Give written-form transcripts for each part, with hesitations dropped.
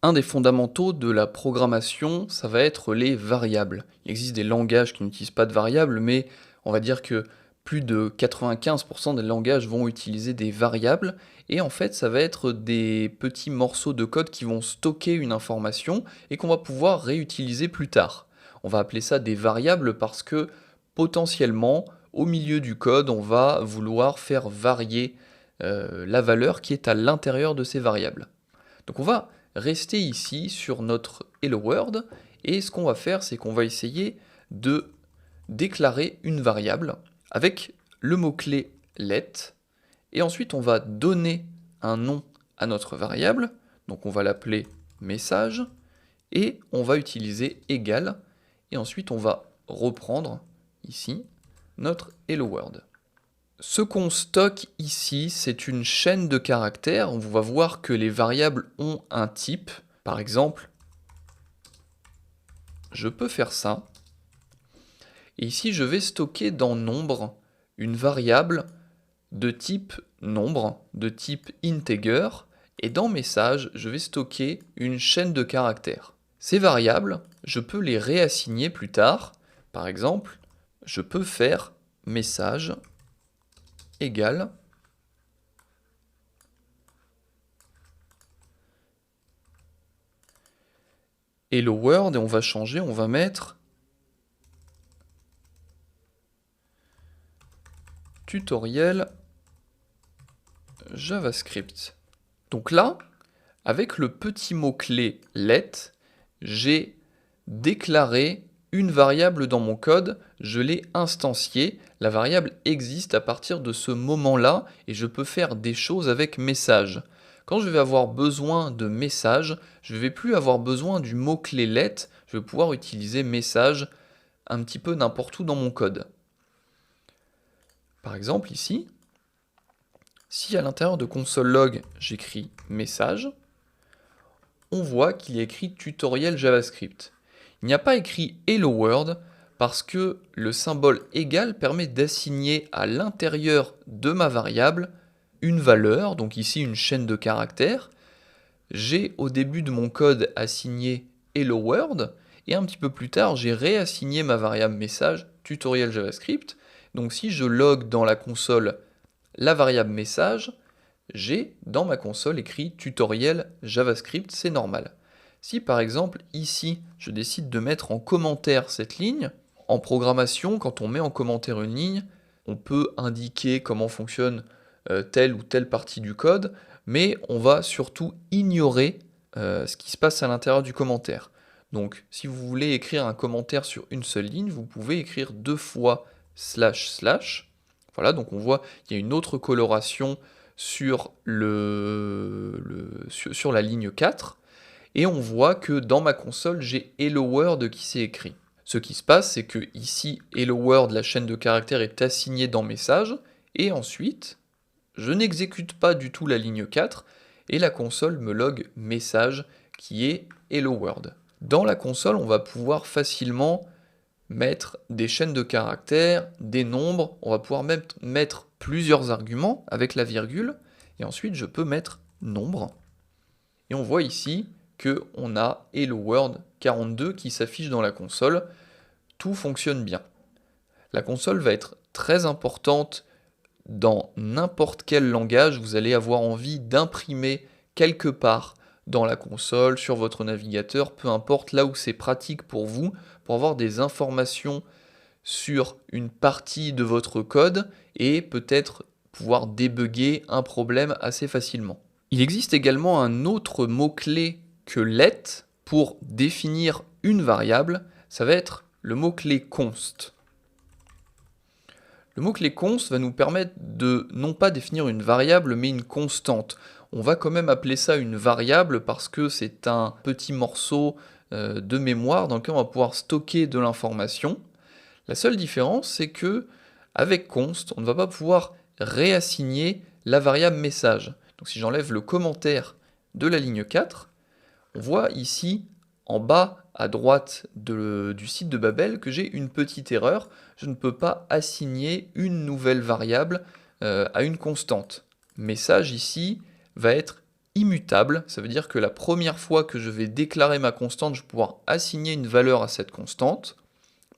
Un des fondamentaux de la programmation, ça va être les variables. Il existe des langages qui n'utilisent pas de variables, mais on va dire que plus de 95% des langages vont utiliser des variables. Et en fait, ça va être des petits morceaux de code qui vont stocker une information et qu'on va pouvoir réutiliser plus tard. On va appeler ça des variables parce que potentiellement, au milieu du code, on va vouloir faire varier la valeur qui est à l'intérieur de ces variables. Donc on va rester ici sur notre Hello World et ce qu'on va faire, c'est qu'on va essayer de déclarer une variable avec le mot-clé let et ensuite on va donner un nom à notre variable, donc on va l'appeler message et on va utiliser égal et ensuite on va reprendre ici notre Hello World. Ce qu'on stocke ici, c'est une chaîne de caractères. On va voir que les variables ont un type. Par exemple, je peux faire ça. Et ici, je vais stocker dans nombre une variable de type nombre, de type integer. Et dans message, je vais stocker une chaîne de caractères. Ces variables, je peux les réassigner plus tard. Par exemple, je peux faire message égale Hello World et on va changer, on va mettre tutoriel JavaScript. Donc là, avec le petit mot-clé let, j'ai déclaré une variable dans mon code, je l'ai instanciée, la variable existe à partir de ce moment-là et je peux faire des choses avec message. Quand je vais avoir besoin de message, je ne vais plus avoir besoin du mot-clé let, je vais pouvoir utiliser message un petit peu n'importe où dans mon code. Par exemple ici, si à l'intérieur de console log j'écris message, on voit qu'il y a écrit tutoriel JavaScript. Il n'y a pas écrit Hello World parce que le symbole égal permet d'assigner à l'intérieur de ma variable une valeur, donc ici une chaîne de caractères. J'ai au début de mon code assigné Hello World et un petit peu plus tard j'ai réassigné ma variable message tutoriel JavaScript. Donc si je log dans la console la variable message, j'ai dans ma console écrit tutoriel JavaScript, c'est normal. Si par exemple ici je décide de mettre en commentaire cette ligne, en programmation quand on met en commentaire une ligne, on peut indiquer comment fonctionne telle ou telle partie du code, mais on va surtout ignorer ce qui se passe à l'intérieur du commentaire. Donc si vous voulez écrire un commentaire sur une seule ligne, vous pouvez écrire 2 fois //. Voilà, donc on voit qu'il y a une autre coloration sur la ligne 4, et on voit que dans ma console, j'ai Hello World qui s'est écrit. Ce qui se passe, c'est que ici, Hello World, la chaîne de caractères est assignée dans message, et ensuite, je n'exécute pas du tout la ligne 4, et la console me log message qui est Hello World. Dans la console, on va pouvoir facilement mettre des chaînes de caractères, des nombres, on va pouvoir même mettre plusieurs arguments avec la virgule, et ensuite je peux mettre nombre, et on voit ici qu'on a Hello World 42 qui s'affiche dans la console, tout fonctionne bien. La console va être très importante dans n'importe quel langage, vous allez avoir envie d'imprimer quelque part dans la console, sur votre navigateur, peu importe là où c'est pratique pour vous, pour avoir des informations sur une partie de votre code et peut-être pouvoir débugger un problème assez facilement. Il existe également un autre mot-clé que let pour définir une variable, ça va être le mot-clé const. Le mot-clé const va nous permettre de non pas définir une variable mais une constante. On va quand même appeler ça une variable parce que c'est un petit morceau de mémoire dans lequel on va pouvoir stocker de l'information. La seule différence, c'est que avec const, on ne va pas pouvoir réassigner la variable message. Donc si j'enlève le commentaire de la ligne 4, on voit ici en bas à droite du site de Babel que j'ai une petite erreur. Je ne peux pas assigner une nouvelle variable à une constante. Message ici va être immutable, ça veut dire que la première fois que je vais déclarer ma constante, je vais pouvoir assigner une valeur à cette constante,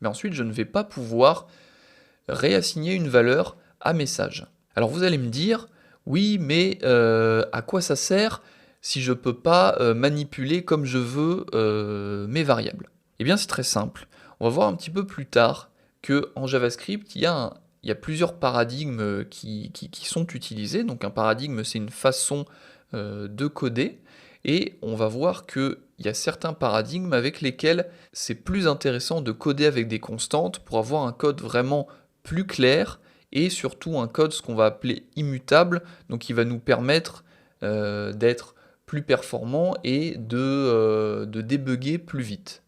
mais ensuite je ne vais pas pouvoir réassigner une valeur à message. Alors vous allez me dire, oui, mais à quoi ça sert si je ne peux pas manipuler comme je veux mes variables? Eh bien c'est très simple. On va voir un petit peu plus tard qu'en JavaScript, il y a plusieurs paradigmes qui sont utilisés. Donc un paradigme, c'est une façon de coder. Et on va voir qu'il y a certains paradigmes avec lesquels c'est plus intéressant de coder avec des constantes pour avoir un code vraiment plus clair et surtout un code, ce qu'on va appeler immutable, donc qui va nous permettre d'être plus performant et de débugger plus vite.